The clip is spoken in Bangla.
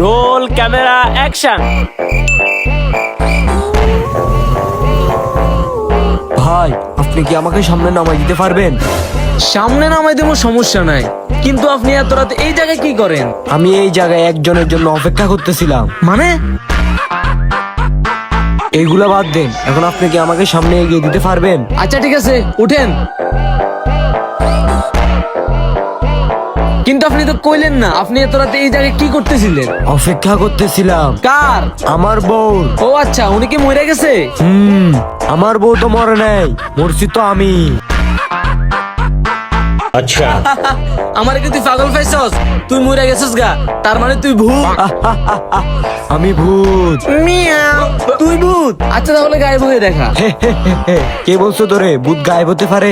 Roll camera action. ভাই, আপনি কি আমাকে সামনে নামাই দিতে পারবেন? সামনে নামাই দেবো, সমস্যা নাই, কিন্তু আপনি এত রাতে এই জায়গায় কি করেন? আমি এই জায়গায় একজনের জন্য অপেক্ষা করতেছিলাম। মানে এইগুলা বাদ দেন, এখন আপনি কি আমাকে সামনে এগিয়ে দিতে পারবেন? আচ্ছা ঠিক আছে, উঠেন। কিন্তু আপনি তো কইলেন না আপনি এত রাতে এই জায়গায় কি করতেছিলেন। অপেক্ষা করতেছিলাম। কার? আমার বউ। ও আচ্ছা, উনি কি মরে গেছে? আমার বউ তো মরে নাই, মরছি তো আমি। अच्छा আমার কি তুই পাগল পাইছস? তুই মরে গেছিস গা, তার মানে তুই ভূত। আমি ভূত। মিয়াও, তুই ভূত? আচ্ছা তাহলে গায়েব হয়ে দেখা। কে বলছো তোরে ভূত গায়েব হতে পারে?